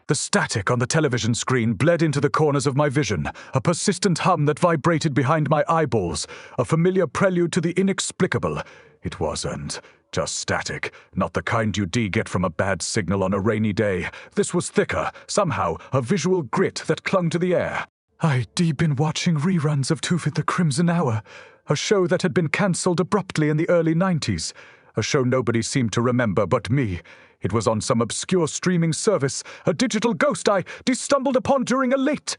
The static on the television screen bled into the corners of my vision, a persistent hum that vibrated behind my eyeballs, a familiar prelude to the inexplicable. It wasn't just static, not the kind you get from a bad signal on a rainy day. This was thicker, somehow a visual grit that clung to the air. I'd been watching reruns of Tooth at the Crimson Hour, a show that had been cancelled abruptly in the early 90s, a show nobody seemed to remember but me. It was on some obscure streaming service, a digital ghost I stumbled upon during a late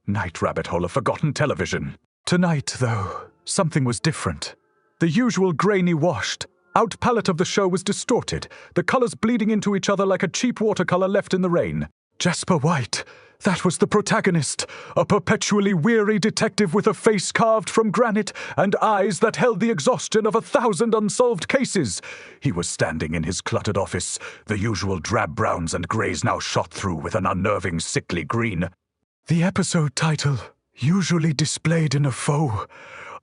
night rabbit hole of forgotten television. Tonight, though, something was different. The usual grainy washed out palette of the show was distorted, the colors bleeding into each other like a cheap watercolor left in the rain. Jasper White, that was the protagonist, a perpetually weary detective with a face carved from granite and eyes that held the exhaustion of 1,000 unsolved cases. He was standing in his cluttered office, the usual drab browns and grays now shot through with an unnerving sickly green. The episode title, usually displayed in a faux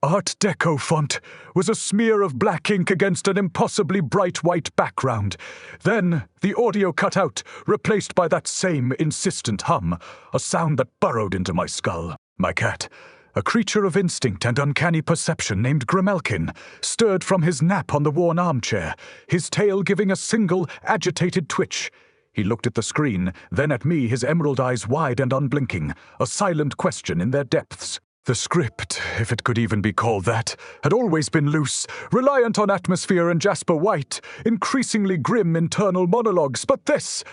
Art Deco font, was a smear of black ink against an impossibly bright white background. Then the audio cut out, replaced by that same insistent hum, a sound that burrowed into my skull. My cat, a creature of instinct and uncanny perception named Grimalkin, stirred from his nap on the worn armchair, his tail giving a single, agitated twitch. He looked at the screen, then at me, his emerald eyes wide and unblinking, a silent question in their depths. The script, if it could even be called that, had always been loose, reliant on atmosphere and Jasper White, increasingly grim internal monologues, but this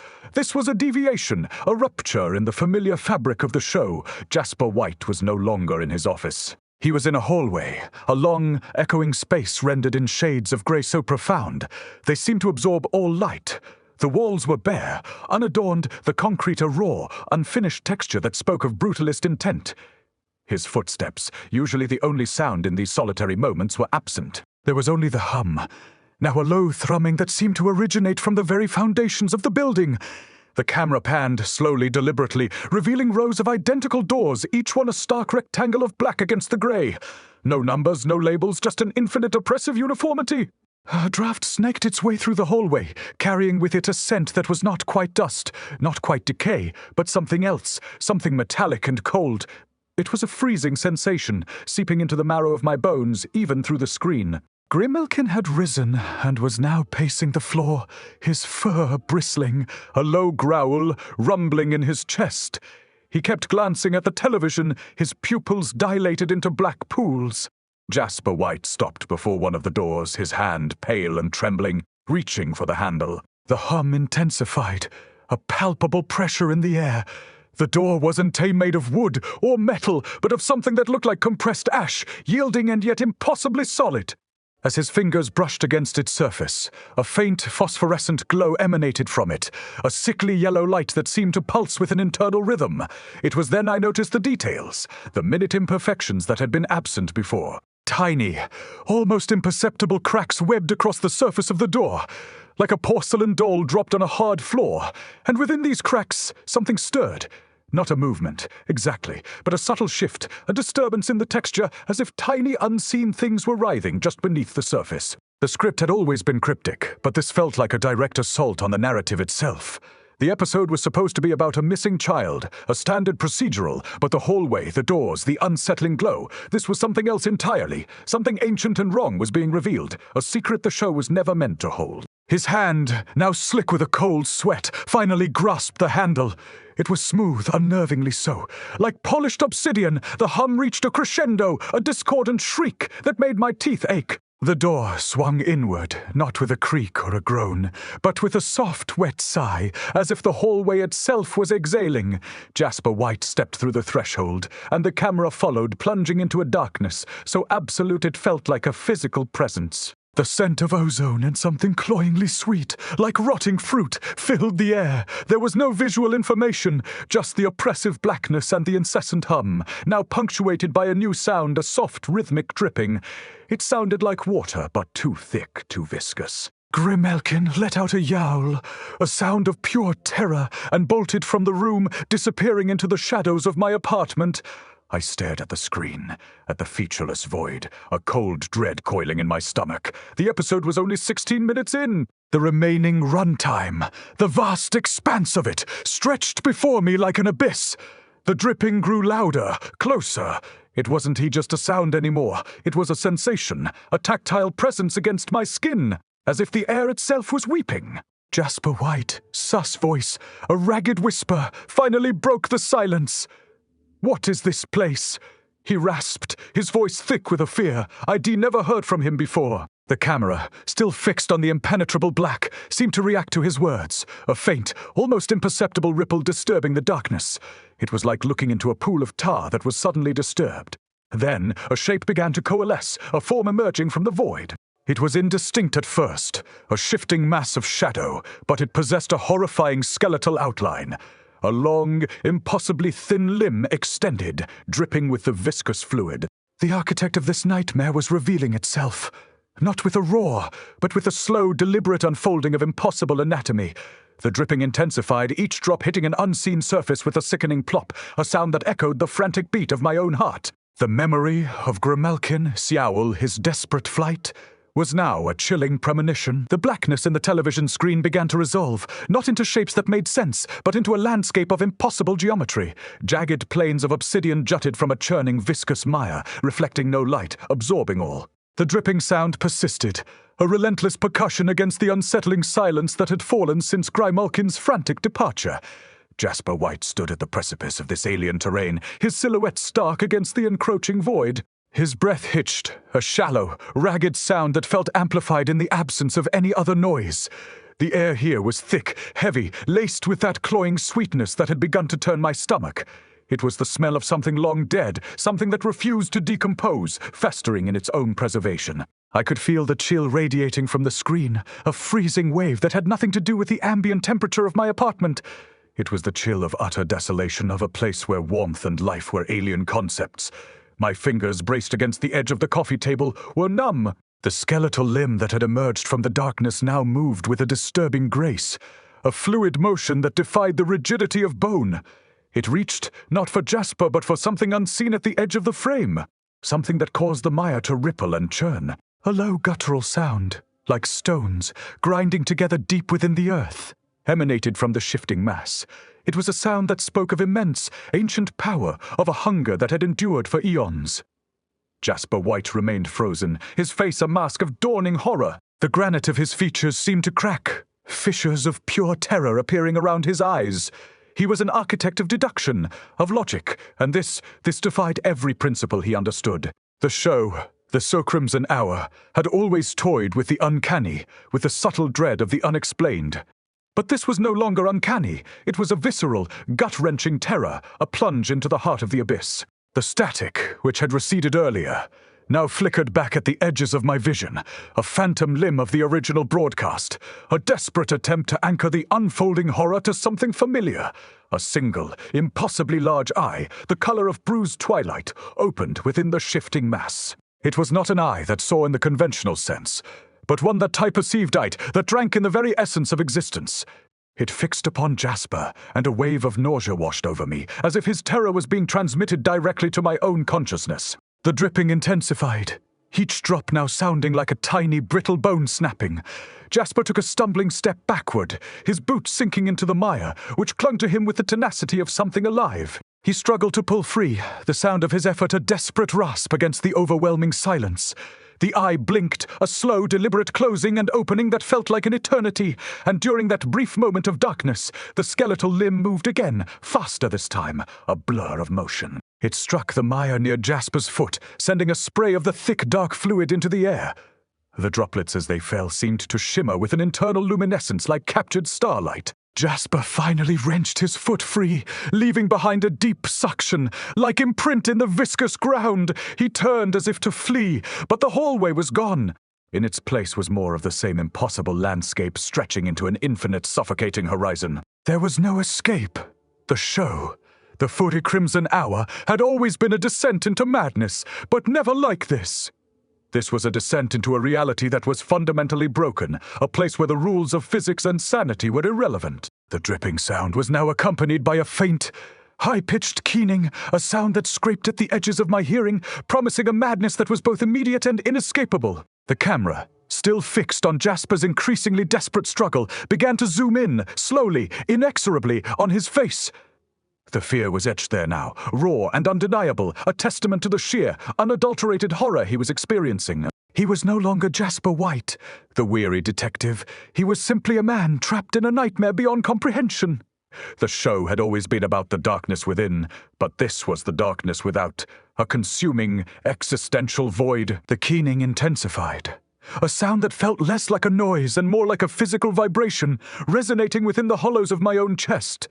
was a deviation, a rupture in the familiar fabric of the show. Jasper White was no longer in his office. He was in a hallway, a long, echoing space rendered in shades of grey so profound, they seemed to absorb all light. The walls were bare, unadorned, the concrete a raw, unfinished texture that spoke of brutalist intent. His footsteps, usually the only sound in these solitary moments, were absent. There was only the hum, now a low thrumming that seemed to originate from the very foundations of the building. The camera panned slowly, deliberately, revealing rows of identical doors, each one a stark rectangle of black against the grey. No numbers, no labels, just an infinite oppressive uniformity. A draft snaked its way through the hallway, carrying with it a scent that was not quite dust, not quite decay, but something else, something metallic and cold. It was a freezing sensation, seeping into the marrow of my bones, even through the screen. Grimalkin had risen and was now pacing the floor, his fur bristling, a low growl rumbling in his chest. He kept glancing at the television, his pupils dilated into black pools. Jasper White stopped before one of the doors, his hand pale and trembling, reaching for the handle. The hum intensified, a palpable pressure in the air. The door wasn't made of wood or metal, but of something that looked like compressed ash, yielding and yet impossibly solid. As his fingers brushed against its surface, a faint phosphorescent glow emanated from it, a sickly yellow light that seemed to pulse with an internal rhythm. It was then I noticed the details, the minute imperfections that had been absent before. Tiny, almost imperceptible cracks webbed across the surface of the door, like a porcelain doll dropped on a hard floor, and within these cracks something stirred. Not a movement, exactly, but a subtle shift, a disturbance in the texture, as if tiny unseen things were writhing just beneath the surface. The script had always been cryptic, but this felt like a direct assault on the narrative itself. The episode was supposed to be about a missing child, a standard procedural, but the hallway, the doors, the unsettling glow, this was something else entirely. Something ancient and wrong was being revealed, a secret the show was never meant to hold. His hand, now slick with a cold sweat, finally grasped the handle. It was smooth, unnervingly so. Like polished obsidian, the hum reached a crescendo, a discordant shriek that made my teeth ache. The door swung inward, not with a creak or a groan, but with a soft, wet sigh, as if the hallway itself was exhaling. Jasper White stepped through the threshold, and the camera followed, plunging into a darkness, so absolute it felt like a physical presence. The scent of ozone and something cloyingly sweet, like rotting fruit, filled the air. There was no visual information, just the oppressive blackness and the incessant hum, now punctuated by a new sound, a soft, rhythmic dripping. It sounded like water, but too thick, too viscous. Grimalkin let out a yowl, a sound of pure terror, and bolted from the room, disappearing into the shadows of my apartment. I stared at the screen, at the featureless void, a cold dread coiling in my stomach. The episode was only 16 minutes in. The remaining runtime, the vast expanse of it, stretched before me like an abyss. The dripping grew louder, closer. It wasn't just a sound anymore. It was a sensation, a tactile presence against my skin, as if the air itself was weeping. Jasper White, sus voice, a ragged whisper, finally broke the silence. "What is this place?" he rasped, his voice thick with a fear I'd never heard from him before. The camera, still fixed on the impenetrable black, seemed to react to his words, a faint, almost imperceptible ripple disturbing the darkness. It was like looking into a pool of tar that was suddenly disturbed. Then a shape began to coalesce, a form emerging from the void. It was indistinct at first, a shifting mass of shadow, but it possessed a horrifying skeletal outline. A long, impossibly thin limb extended, dripping with the viscous fluid. The architect of this nightmare was revealing itself. Not with a roar, but with a slow, deliberate unfolding of impossible anatomy. The dripping intensified, each drop hitting an unseen surface with a sickening plop, a sound that echoed the frantic beat of my own heart. The memory of Grimalkin, Siowl, his desperate flight, was now a chilling premonition. The blackness in the television screen began to resolve, not into shapes that made sense, but into a landscape of impossible geometry. Jagged planes of obsidian jutted from a churning viscous mire, reflecting no light, absorbing all. The dripping sound persisted, a relentless percussion against the unsettling silence that had fallen since Grimalkin's frantic departure. Jasper White stood at the precipice of this alien terrain, his silhouette stark against the encroaching void. His breath hitched, a shallow, ragged sound that felt amplified in the absence of any other noise. The air here was thick, heavy, laced with that cloying sweetness that had begun to turn my stomach. It was the smell of something long dead, something that refused to decompose, festering in its own preservation. I could feel the chill radiating from the screen, a freezing wave that had nothing to do with the ambient temperature of my apartment. It was the chill of utter desolation of a place where warmth and life were alien concepts. My fingers, braced against the edge of the coffee table, were numb. The skeletal limb that had emerged from the darkness now moved with a disturbing grace, a fluid motion that defied the rigidity of bone. It reached, not for Jasper, but for something unseen at the edge of the frame, something that caused the mire to ripple and churn. A low guttural sound, like stones, grinding together deep within the earth, emanated from the shifting mass. It was a sound that spoke of immense, ancient power, of a hunger that had endured for eons. Jasper White remained frozen, his face a mask of dawning horror. The granite of his features seemed to crack, fissures of pure terror appearing around his eyes. He was an architect of deduction, of logic, and this defied every principle he understood. The show, the so crimson hour, had always toyed with the uncanny, with the subtle dread of the unexplained. But this was no longer uncanny. It was a visceral, gut-wrenching terror, a plunge into the heart of the abyss. The static, which had receded earlier, now flickered back at the edges of my vision, a phantom limb of the original broadcast, a desperate attempt to anchor the unfolding horror to something familiar. A single, impossibly large eye, the color of bruised twilight, opened within the shifting mass. It was not an eye that saw in the conventional sense, but one that I perceived that drank in the very essence of existence. It fixed upon Jasper, and a wave of nausea washed over me, as if his terror was being transmitted directly to my own consciousness. The dripping intensified, each drop now sounding like a tiny, brittle bone snapping. Jasper took a stumbling step backward, his boots sinking into the mire, which clung to him with the tenacity of something alive. He struggled to pull free, the sound of his effort a desperate rasp against the overwhelming silence. The eye blinked, a slow, deliberate closing and opening that felt like an eternity, and during that brief moment of darkness, the skeletal limb moved again, faster this time, a blur of motion. It struck the mire near Jasper's foot, sending a spray of the thick, dark fluid into the air. The droplets as they fell seemed to shimmer with an internal luminescence like captured starlight. Jasper finally wrenched his foot free, leaving behind a deep suction, like imprint in the viscous ground. He turned as if to flee, but the hallway was gone. In its place was more of the same impossible landscape stretching into an infinite, suffocating horizon. There was no escape. The show, the 40 Crimson Hour, had always been a descent into madness, but never like this. This was a descent into a reality that was fundamentally broken, a place where the rules of physics and sanity were irrelevant. The dripping sound was now accompanied by a faint, high-pitched keening, a sound that scraped at the edges of my hearing, promising a madness that was both immediate and inescapable. The camera, still fixed on Jasper's increasingly desperate struggle, began to zoom in, slowly, inexorably, on his face. The fear was etched there now, raw and undeniable, a testament to the sheer, unadulterated horror he was experiencing. He was no longer Jasper White, the weary detective. He was simply a man trapped in a nightmare beyond comprehension. The show had always been about the darkness within, but this was the darkness without, a consuming, existential void. The keening intensified. A sound that felt less like a noise and more like a physical vibration, resonating within the hollows of my own chest.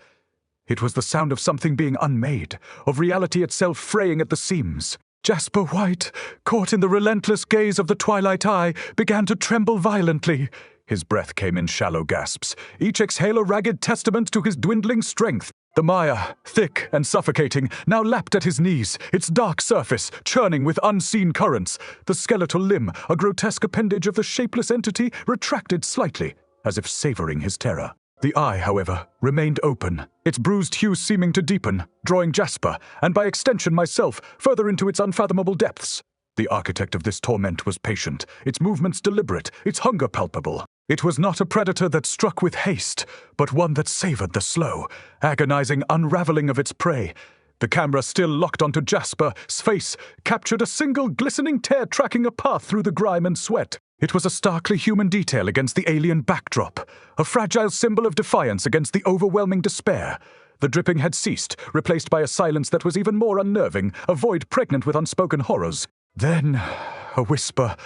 It was the sound of something being unmade, of reality itself fraying at the seams. Jasper White, caught in the relentless gaze of the twilight eye, began to tremble violently. His breath came in shallow gasps, each exhale a ragged testament to his dwindling strength. The mire, thick and suffocating, now lapped at his knees, its dark surface churning with unseen currents. The skeletal limb, a grotesque appendage of the shapeless entity, retracted slightly, as if savoring his terror. The eye, however, remained open, its bruised hue seeming to deepen, drawing Jasper, and by extension myself, further into its unfathomable depths. The architect of this torment was patient, its movements deliberate, its hunger palpable. It was not a predator that struck with haste, but one that savored the slow, agonizing unraveling of its prey. The camera, still locked onto Jasper's face, captured a single glistening tear tracking a path through the grime and sweat. It was a starkly human detail against the alien backdrop, a fragile symbol of defiance against the overwhelming despair. The dripping had ceased, replaced by a silence that was even more unnerving, a void pregnant with unspoken horrors. Then, a whisper,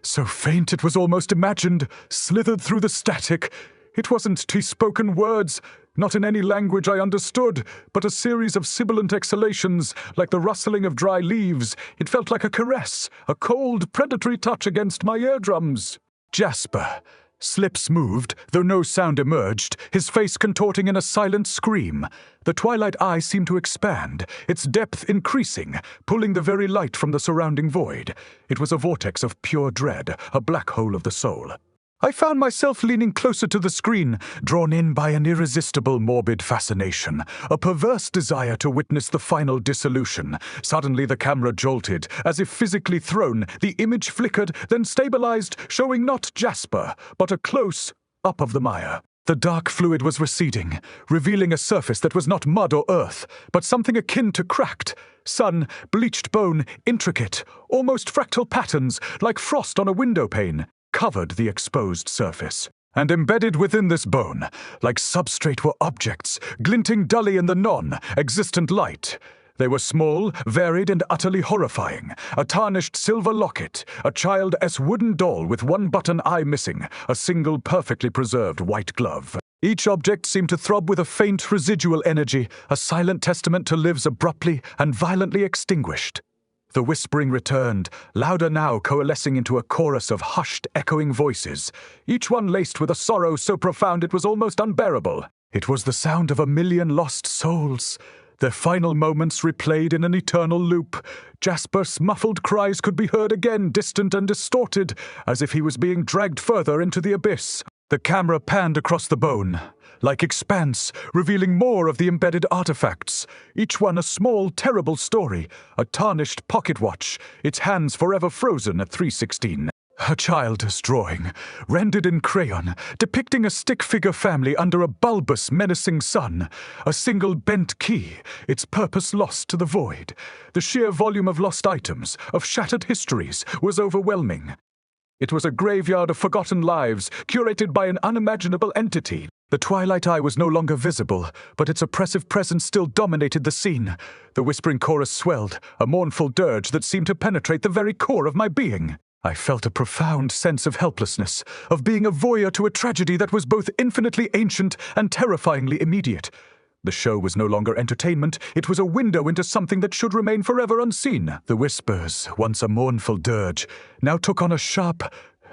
so faint it was almost imagined, slithered through the static. It wasn't spoken words, not in any language I understood, but a series of sibilant exhalations, like the rustling of dry leaves. It felt like a caress, a cold, predatory touch against my eardrums. Jasper. Slips moved, though no sound emerged, his face contorting in a silent scream. The twilight eye seemed to expand, its depth increasing, pulling the very light from the surrounding void. It was a vortex of pure dread, a black hole of the soul. I found myself leaning closer to the screen, drawn in by an irresistible morbid fascination, a perverse desire to witness the final dissolution. Suddenly the camera jolted, as if physically thrown. The image flickered, then stabilized, showing not Jasper, but a close-up of the mire. The dark fluid was receding, revealing a surface that was not mud or earth, but something akin to cracked, sun, bleached bone, intricate, almost fractal patterns, like frost on a window pane, covered the exposed surface. And embedded within this bone, like substrate, were objects, glinting dully in the non-existent light. They were small, varied, and utterly horrifying. A tarnished silver locket, a child's wooden doll with one button eye missing, a single perfectly preserved white glove. Each object seemed to throb with a faint residual energy, a silent testament to lives abruptly and violently extinguished. The whispering returned, louder now, coalescing into a chorus of hushed, echoing voices, each one laced with a sorrow so profound it was almost unbearable. It was the sound of 1,000,000 lost souls, their final moments replayed in an eternal loop. Jasper's muffled cries could be heard again, distant and distorted, as if he was being dragged further into the abyss. The camera panned across the bone, like expanse, revealing more of the embedded artifacts, each one a small, terrible story, a tarnished pocket watch, its hands forever frozen at 3:16. A child's drawing, rendered in crayon, depicting a stick-figure family under a bulbous, menacing sun, a single bent key, its purpose lost to the void. The sheer volume of lost items, of shattered histories, was overwhelming. It was a graveyard of forgotten lives, curated by an unimaginable entity. The twilight eye was no longer visible, but its oppressive presence still dominated the scene. The whispering chorus swelled, a mournful dirge that seemed to penetrate the very core of my being. I felt a profound sense of helplessness, of being a voyeur to a tragedy that was both infinitely ancient and terrifyingly immediate. The show was no longer entertainment, it was a window into something that should remain forever unseen. The whispers, once a mournful dirge, now took on a sharp,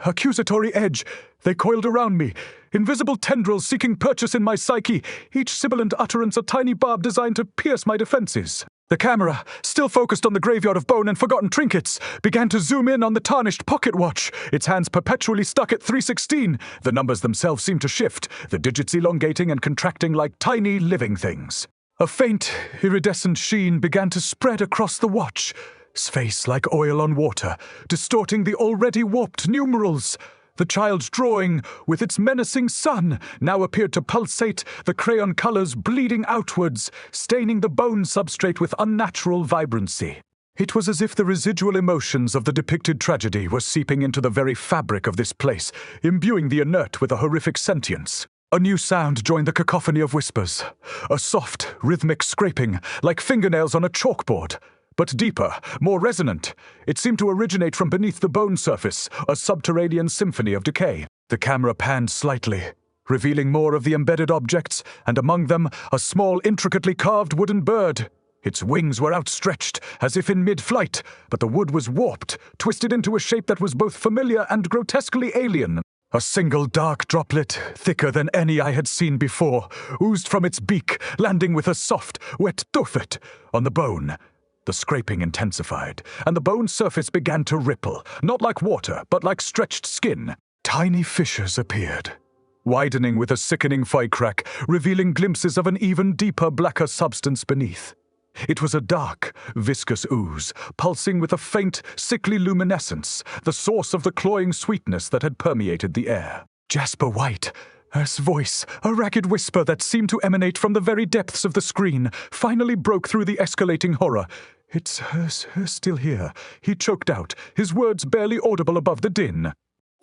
accusatory edge. They coiled around me, invisible tendrils seeking purchase in my psyche, each sibilant utterance a tiny barb designed to pierce my defenses. The camera, still focused on the graveyard of bone and forgotten trinkets, began to zoom in on the tarnished pocket watch, its hands perpetually stuck at 3:16. The numbers themselves seemed to shift, the digits elongating and contracting like tiny living things. A faint, iridescent sheen began to spread across the watch. his face like oil on water, distorting the already warped numerals. The child's drawing, with its menacing sun, now appeared to pulsate, the crayon colors bleeding outwards, staining the bone substrate with unnatural vibrancy. It was as if the residual emotions of the depicted tragedy were seeping into the very fabric of this place, imbuing the inert with a horrific sentience. A new sound joined the cacophony of whispers, a soft, rhythmic scraping, like fingernails on a chalkboard. But deeper, more resonant. It seemed to originate from beneath the bone surface, a subterranean symphony of decay. The camera panned slightly, revealing more of the embedded objects, and among them, a small, intricately carved wooden bird. Its wings were outstretched, as if in mid-flight, but the wood was warped, twisted into a shape that was both familiar and grotesquely alien. A single dark droplet, thicker than any I had seen before, oozed from its beak, landing with a soft, wet tuffet on the bone. The scraping intensified, and the bone surface began to ripple, not like water, but like stretched skin. Tiny fissures appeared, widening with a sickening crack, revealing glimpses of an even deeper, blacker substance beneath. It was a dark, viscous ooze, pulsing with a faint, sickly luminescence, the source of the cloying sweetness that had permeated the air. Jasper White, Earth's voice, a ragged whisper that seemed to emanate from the very depths of the screen, finally broke through the escalating horror. "It's her still here," he choked out, his words barely audible above the din.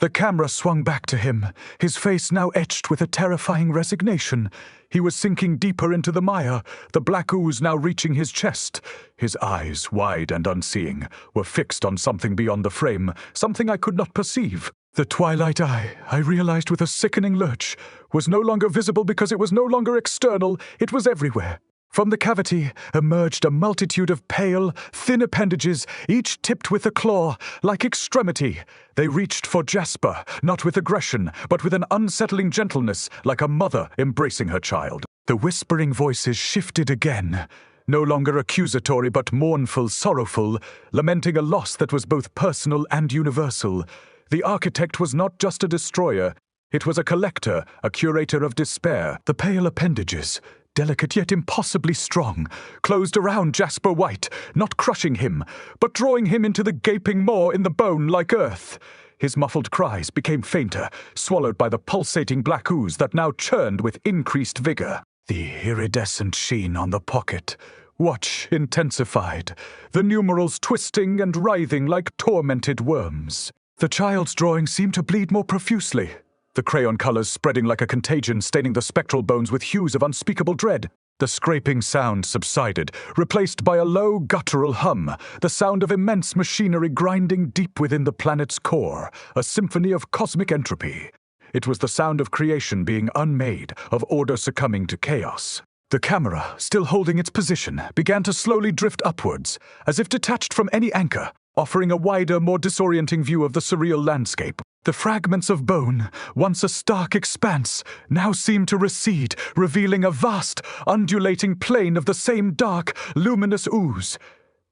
The camera swung back to him, his face now etched with a terrifying resignation. He was sinking deeper into the mire, the black ooze now reaching his chest. His eyes, wide and unseeing, were fixed on something beyond the frame, something I could not perceive. The twilight eye, I realized with a sickening lurch, was no longer visible because it was no longer external, it was everywhere. From the cavity emerged a multitude of pale, thin appendages, each tipped with a claw, like extremity. They reached for Jasper, not with aggression, but with an unsettling gentleness, like a mother embracing her child. The whispering voices shifted again, no longer accusatory but mournful, sorrowful, lamenting a loss that was both personal and universal. The architect was not just a destroyer. It was a collector, a curator of despair. The pale appendages, delicate yet impossibly strong, closed around Jasper White, not crushing him, but drawing him into the gaping maw in the bone like earth. His muffled cries became fainter, swallowed by the pulsating black ooze that now churned with increased vigor. The iridescent sheen on the pocket, watch intensified, the numerals twisting and writhing like tormented worms. The child's drawing seemed to bleed more profusely, the crayon colors spreading like a contagion, staining the spectral bones with hues of unspeakable dread. The scraping sound subsided, replaced by a low, guttural hum, the sound of immense machinery grinding deep within the planet's core, a symphony of cosmic entropy. It was the sound of creation being unmade, of order succumbing to chaos. The camera, still holding its position, began to slowly drift upwards, as if detached from any anchor, offering a wider, more disorienting view of the surreal landscape. The fragments of bone, once a stark expanse, now seemed to recede, revealing a vast, undulating plain of the same dark, luminous ooze.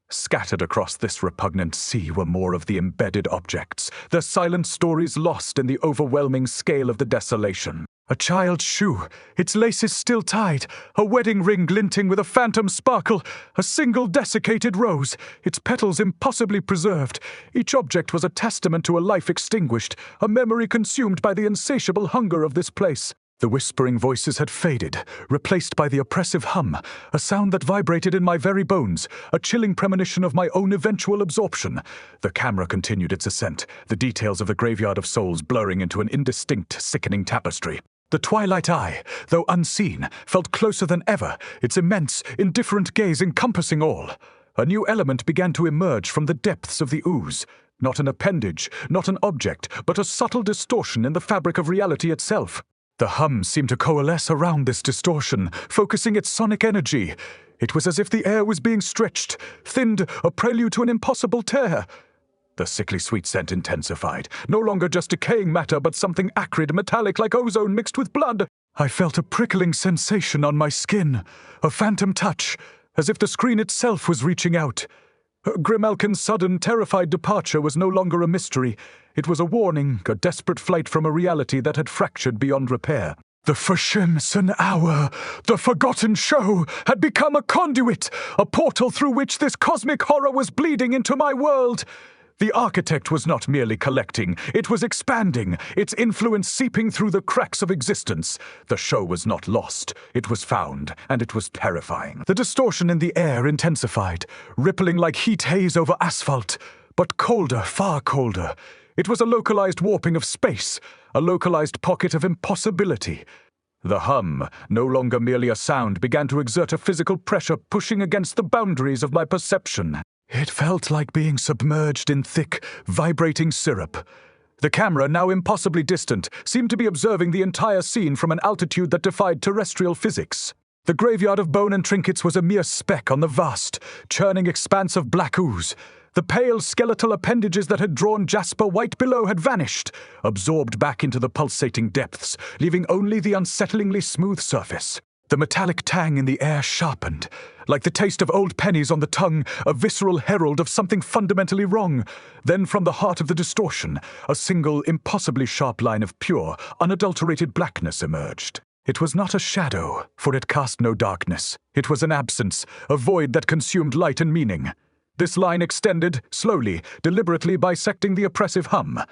Scattered across this repugnant sea were more of the embedded objects, their silent stories lost in the overwhelming scale of the desolation. A child's shoe, its laces still tied, a wedding ring glinting with a phantom sparkle, a single desiccated rose, its petals impossibly preserved. Each object was a testament to a life extinguished, a memory consumed by the insatiable hunger of this place. The whispering voices had faded, replaced by the oppressive hum, a sound that vibrated in my very bones, a chilling premonition of my own eventual absorption. The camera continued its ascent, the details of the graveyard of souls blurring into an indistinct, sickening tapestry. The twilight eye, though unseen, felt closer than ever, its immense, indifferent gaze encompassing all. A new element began to emerge from the depths of the ooze. Not an appendage, not an object, but a subtle distortion in the fabric of reality itself. The hum seemed to coalesce around this distortion, focusing its sonic energy. It was as if the air was being stretched, thinned, a prelude to an impossible tear. The sickly sweet scent intensified, no longer just decaying matter, but something acrid, metallic like ozone mixed with blood. I felt a prickling sensation on my skin, a phantom touch, as if the screen itself was reaching out. Grimalkin's sudden, terrified departure was no longer a mystery. It was a warning, a desperate flight from a reality that had fractured beyond repair. The Verschimsen Hour, the forgotten show, had become a conduit, a portal through which this cosmic horror was bleeding into my world. The architect was not merely collecting, it was expanding, its influence seeping through the cracks of existence. The show was not lost, it was found, and it was terrifying. The distortion in the air intensified, rippling like heat haze over asphalt, but colder, far colder. It was a localized warping of space, a localized pocket of impossibility. The hum, no longer merely a sound, began to exert a physical pressure pushing against the boundaries of my perception. It felt like being submerged in thick, vibrating syrup. The camera, now impossibly distant, seemed to be observing the entire scene from an altitude that defied terrestrial physics. The graveyard of bone and trinkets was a mere speck on the vast, churning expanse of black ooze. The pale skeletal appendages that had drawn Jasper White below had vanished, absorbed back into the pulsating depths, leaving only the unsettlingly smooth surface. The metallic tang in the air sharpened, like the taste of old pennies on the tongue, a visceral herald of something fundamentally wrong. Then from the heart of the distortion, a single, impossibly sharp line of pure, unadulterated blackness emerged. It was not a shadow, for it cast no darkness. It was an absence, a void that consumed light and meaning. This line extended, slowly, deliberately bisecting the oppressive hum.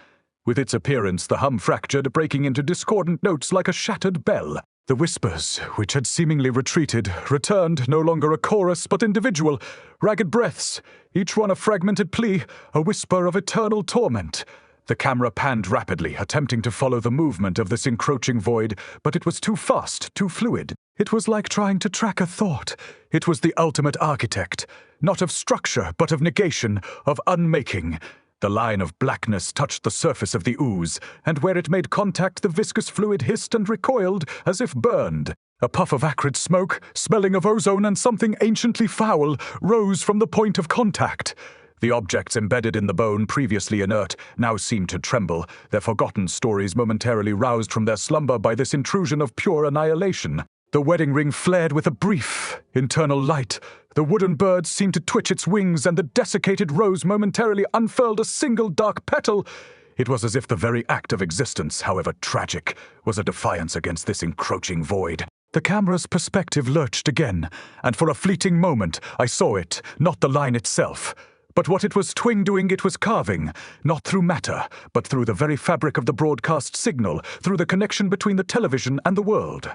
With its appearance, the hum fractured, breaking into discordant notes like a shattered bell. The whispers, which had seemingly retreated, returned, no longer a chorus, but individual, ragged breaths, each one a fragmented plea, a whisper of eternal torment. The camera panned rapidly, attempting to follow the movement of this encroaching void, but it was too fast, too fluid. It was like trying to track a thought. It was the ultimate architect, not of structure, but of negation, of unmaking. The line of blackness touched the surface of the ooze, and where it made contact the viscous fluid hissed and recoiled, as if burned. A puff of acrid smoke, smelling of ozone and something anciently foul, rose from the point of contact. The objects embedded in the bone, previously inert, now seemed to tremble, their forgotten stories momentarily roused from their slumber by this intrusion of pure annihilation. The wedding ring flared with a brief, internal light. The wooden bird seemed to twitch its wings, and the desiccated rose momentarily unfurled a single dark petal. It was as if the very act of existence, however tragic, was a defiance against this encroaching void. The camera's perspective lurched again, and for a fleeting moment I saw it, not the line itself. But what it was doing it was carving, not through matter, but through the very fabric of the broadcast signal, through the connection between the television and the world.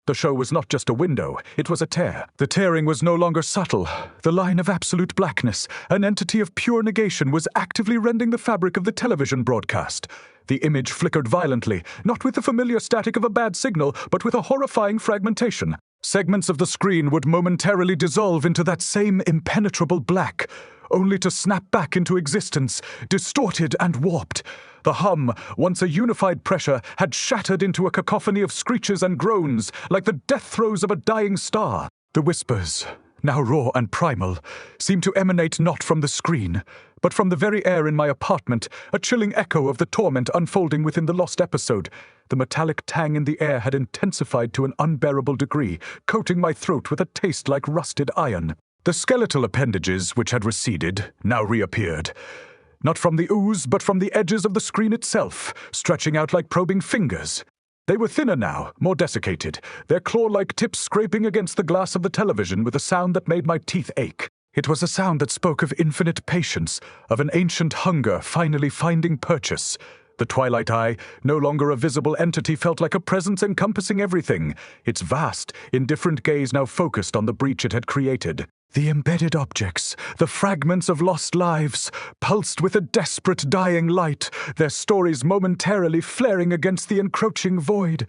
The show was not just a window, it was a tear. The tearing was no longer subtle. The line of absolute blackness, an entity of pure negation, was actively rending the fabric of the television broadcast. The image flickered violently, not with the familiar static of a bad signal, but with a horrifying fragmentation. Segments of the screen would momentarily dissolve into that same impenetrable black, only to snap back into existence, distorted and warped. The hum, once a unified pressure, had shattered into a cacophony of screeches and groans, like the death throes of a dying star. The whispers, now raw and primal, seemed to emanate not from the screen, but from the very air in my apartment, a chilling echo of the torment unfolding within the lost episode. The metallic tang in the air had intensified to an unbearable degree, coating my throat with a taste like rusted iron. The skeletal appendages, which had receded, now reappeared. Not from the ooze, but from the edges of the screen itself, stretching out like probing fingers. They were thinner now, more desiccated, their claw-like tips scraping against the glass of the television with a sound that made my teeth ache. It was a sound that spoke of infinite patience, of an ancient hunger finally finding purchase. The twilight eye, no longer a visible entity, felt like a presence encompassing everything, its vast, indifferent gaze now focused on the breach it had created. The embedded objects, the fragments of lost lives, pulsed with a desperate dying light, their stories momentarily flaring against the encroaching void.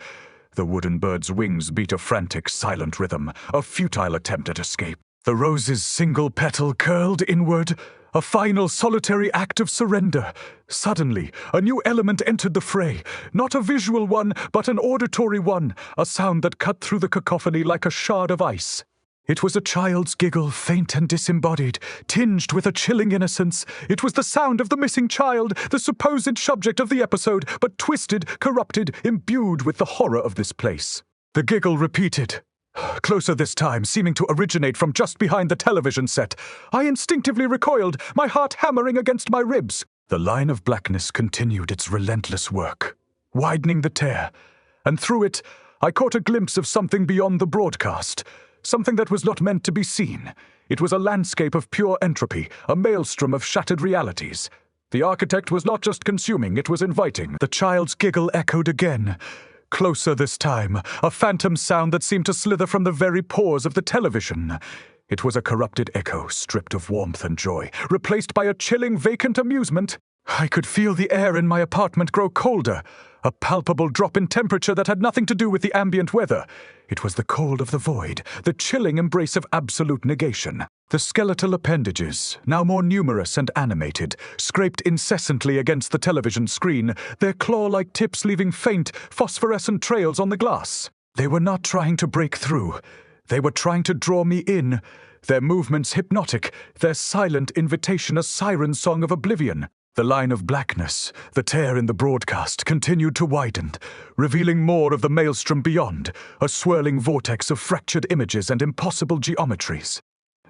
The wooden bird's wings beat a frantic, silent rhythm, a futile attempt at escape. The rose's single petal curled inward, a final solitary act of surrender. Suddenly, a new element entered the fray, not a visual one, but an auditory one, a sound that cut through the cacophony like a shard of ice. It was a child's giggle, faint and disembodied, tinged with a chilling innocence. It was the sound of the missing child, the supposed subject of the episode, but twisted, corrupted, imbued with the horror of this place. The giggle repeated. Closer this time, seeming to originate from just behind the television set. I instinctively recoiled, my heart hammering against my ribs. The line of blackness continued its relentless work, widening the tear, and through it, I caught a glimpse of something beyond the broadcast, something that was not meant to be seen. It was a landscape of pure entropy, a maelstrom of shattered realities. The architect was not just consuming, it was inviting. The child's giggle echoed again. Closer this time, a phantom sound that seemed to slither from the very pores of the television. It was a corrupted echo, stripped of warmth and joy, replaced by a chilling, vacant amusement. I could feel the air in my apartment grow colder, a palpable drop in temperature that had nothing to do with the ambient weather. It was the cold of the void, the chilling embrace of absolute negation. The skeletal appendages, now more numerous and animated, scraped incessantly against the television screen, their claw-like tips leaving faint, phosphorescent trails on the glass. They were not trying to break through. They were trying to draw me in, their movements hypnotic, their silent invitation a siren song of oblivion. The line of blackness, the tear in the broadcast, continued to widen, revealing more of the maelstrom beyond, a swirling vortex of fractured images and impossible geometries.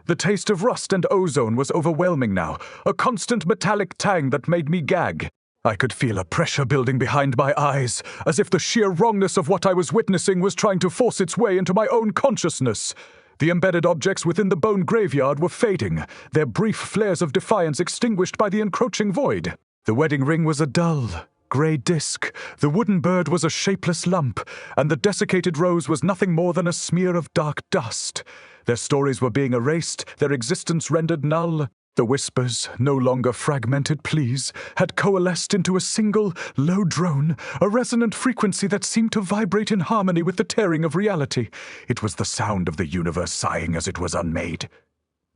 The taste of rust and ozone was overwhelming now, a constant metallic tang that made me gag. I could feel a pressure building behind my eyes, as if the sheer wrongness of what I was witnessing was trying to force its way into my own consciousness. The embedded objects within the bone graveyard were fading, their brief flares of defiance extinguished by the encroaching void. The wedding ring was a dull, grey disk, the wooden bird was a shapeless lump, and the desiccated rose was nothing more than a smear of dark dust. Their stories were being erased, their existence rendered null. The whispers, no longer fragmented pleas, had coalesced into a single, low drone, a resonant frequency that seemed to vibrate in harmony with the tearing of reality. It was the sound of the universe sighing as it was unmade.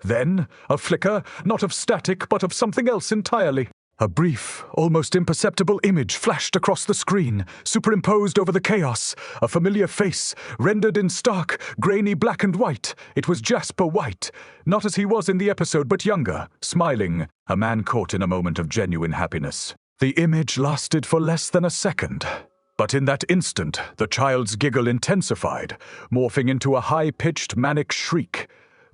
Then, a flicker, not of static, but of something else entirely. A brief, almost imperceptible image flashed across the screen, superimposed over the chaos. A familiar face, rendered in stark, grainy black and white. It was Jasper White, not as he was in the episode, but younger, smiling, a man caught in a moment of genuine happiness. The image lasted for less than a second. But in that instant, the child's giggle intensified, morphing into a high-pitched manic shriek.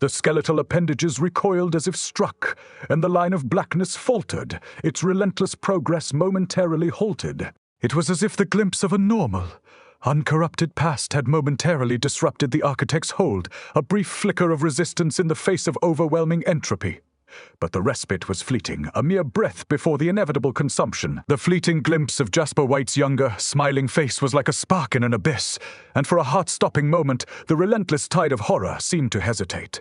The skeletal appendages recoiled as if struck, and the line of blackness faltered, its relentless progress momentarily halted. It was as if the glimpse of a normal, uncorrupted past had momentarily disrupted the architect's hold, a brief flicker of resistance in the face of overwhelming entropy. But the respite was fleeting, a mere breath before the inevitable consumption. The fleeting glimpse of Jasper White's younger, smiling face was like a spark in an abyss, and for a heart-stopping moment, the relentless tide of horror seemed to hesitate.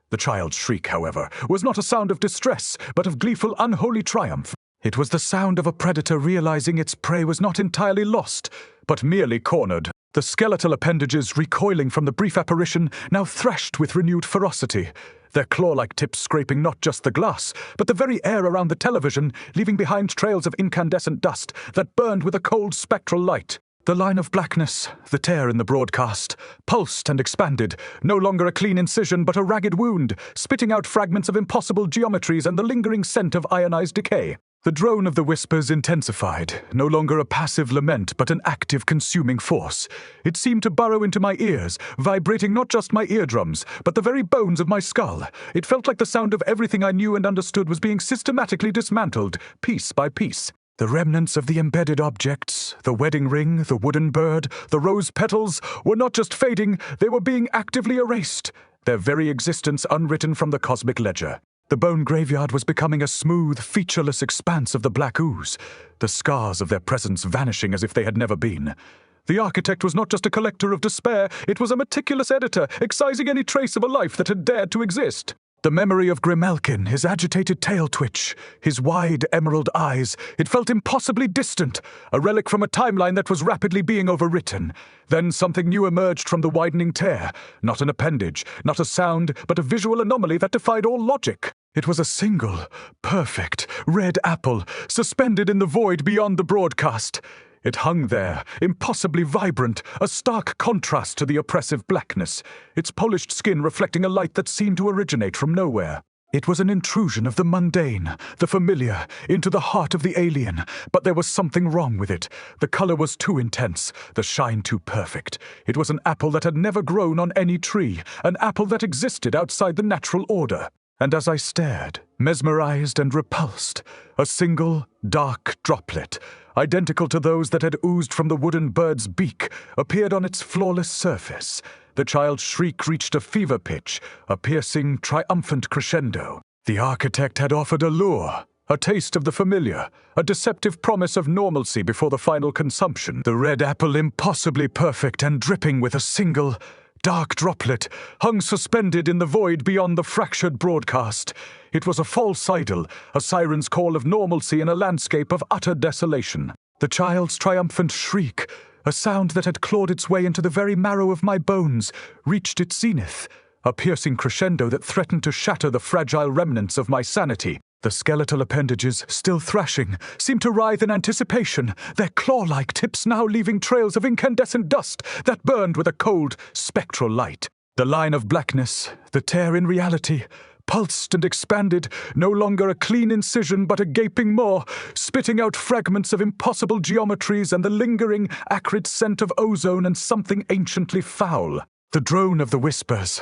The child's shriek, however, was not a sound of distress, but of gleeful, unholy triumph. It was the sound of a predator realizing its prey was not entirely lost, but merely cornered. The skeletal appendages, recoiling from the brief apparition, now thrashed with renewed ferocity, their claw-like tips scraping not just the glass, but the very air around the television, leaving behind trails of incandescent dust that burned with a cold spectral light. The line of blackness, the tear in the broadcast, pulsed and expanded, no longer a clean incision but a ragged wound, spitting out fragments of impossible geometries and the lingering scent of ionized decay. The drone of the whispers intensified, no longer a passive lament but an active consuming force. It seemed to burrow into my ears, vibrating not just my eardrums, but the very bones of my skull. It felt like the sound of everything I knew and understood was being systematically dismantled, piece by piece. The remnants of the embedded objects, the wedding ring, the wooden bird, the rose petals, were not just fading, they were being actively erased, their very existence unwritten from the cosmic ledger. The bone graveyard was becoming a smooth, featureless expanse of the black ooze, the scars of their presence vanishing as if they had never been. The architect was not just a collector of despair, it was a meticulous editor, excising any trace of a life that had dared to exist. The memory of Grimalkin, his agitated tail twitch, his wide emerald eyes, it felt impossibly distant, a relic from a timeline that was rapidly being overwritten. Then something new emerged from the widening tear, not an appendage, not a sound, but a visual anomaly that defied all logic. It was a single, perfect, red apple, suspended in the void beyond the broadcast. It hung there, impossibly vibrant, a stark contrast to the oppressive blackness, its polished skin reflecting a light that seemed to originate from nowhere. It was an intrusion of the mundane, the familiar, into the heart of the alien, but there was something wrong with it. The color was too intense, the shine too perfect. It was an apple that had never grown on any tree, an apple that existed outside the natural order. And as I stared, mesmerized and repulsed, a single, dark droplet, identical to those that had oozed from the wooden bird's beak, appeared on its flawless surface. The child's shriek reached a fever pitch, a piercing, triumphant crescendo. The architect had offered a lure, a taste of the familiar, a deceptive promise of normalcy before the final consumption. The red apple, impossibly perfect and dripping with a single, dark droplet, hung suspended in the void beyond the fractured broadcast. It was a false idol, a siren's call of normalcy in a landscape of utter desolation. The child's triumphant shriek, a sound that had clawed its way into the very marrow of my bones, reached its zenith, a piercing crescendo that threatened to shatter the fragile remnants of my sanity. The skeletal appendages, still thrashing, seemed to writhe in anticipation, their claw-like tips now leaving trails of incandescent dust that burned with a cold, spectral light. The line of blackness, the tear in reality, pulsed and expanded, no longer a clean incision but a gaping maw, spitting out fragments of impossible geometries and the lingering, acrid scent of ozone and something anciently foul. The drone of the whispers,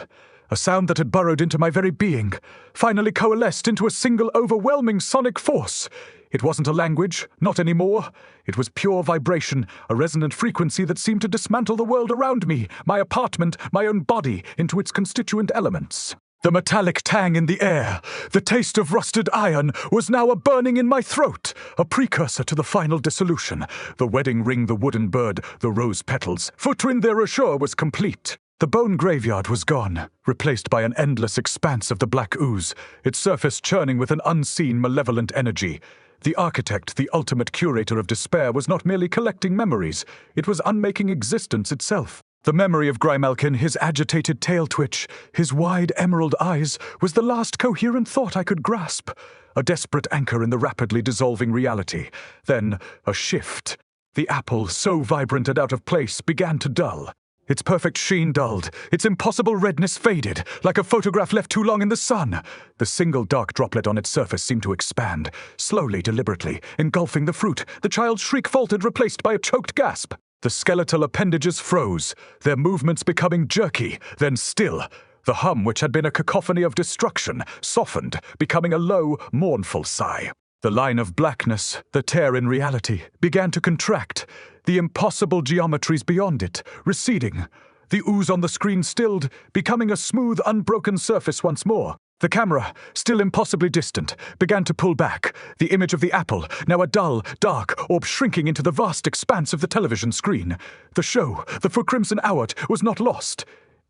a sound that had burrowed into my very being, finally coalesced into a single overwhelming sonic force. It wasn't a language, not anymore. It was pure vibration, a resonant frequency that seemed to dismantle the world around me, my apartment, my own body, into its constituent elements. The metallic tang in the air, the taste of rusted iron, was now a burning in my throat, a precursor to the final dissolution. The wedding ring, the wooden bird, the rose petals, Futrin their assure was complete. The bone graveyard was gone, replaced by an endless expanse of the black ooze, its surface churning with an unseen, malevolent energy. The architect, the ultimate curator of despair, was not merely collecting memories, it was unmaking existence itself. The memory of Grimalkin, his agitated tail twitch, his wide emerald eyes, was the last coherent thought I could grasp. A desperate anchor in the rapidly dissolving reality. Then, a shift. The apple, so vibrant and out of place, began to dull. Its perfect sheen dulled, its impossible redness faded, like a photograph left too long in the sun. The single dark droplet on its surface seemed to expand, slowly, deliberately, engulfing the fruit. The child's shriek faltered, replaced by a choked gasp. The skeletal appendages froze, their movements becoming jerky, then still. The hum, which had been a cacophony of destruction, softened, becoming a low, mournful sigh. The line of blackness, the tear in reality, began to contract, the impossible geometries beyond it, receding. The ooze on the screen stilled, becoming a smooth, unbroken surface once more. The camera, still impossibly distant, began to pull back, the image of the apple, now a dull, dark orb shrinking into the vast expanse of the television screen. The show, the For Crimson Hour, was not lost.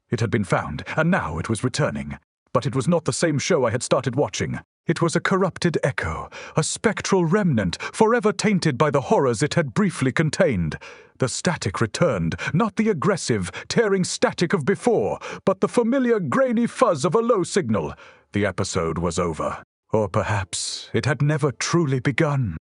It had been found, and now it was returning. But it was not the same show I had started watching. It was a corrupted echo, a spectral remnant, forever tainted by the horrors it had briefly contained. The static returned, not the aggressive, tearing static of before, but the familiar grainy fuzz of a low signal. The episode was over. Or perhaps it had never truly begun.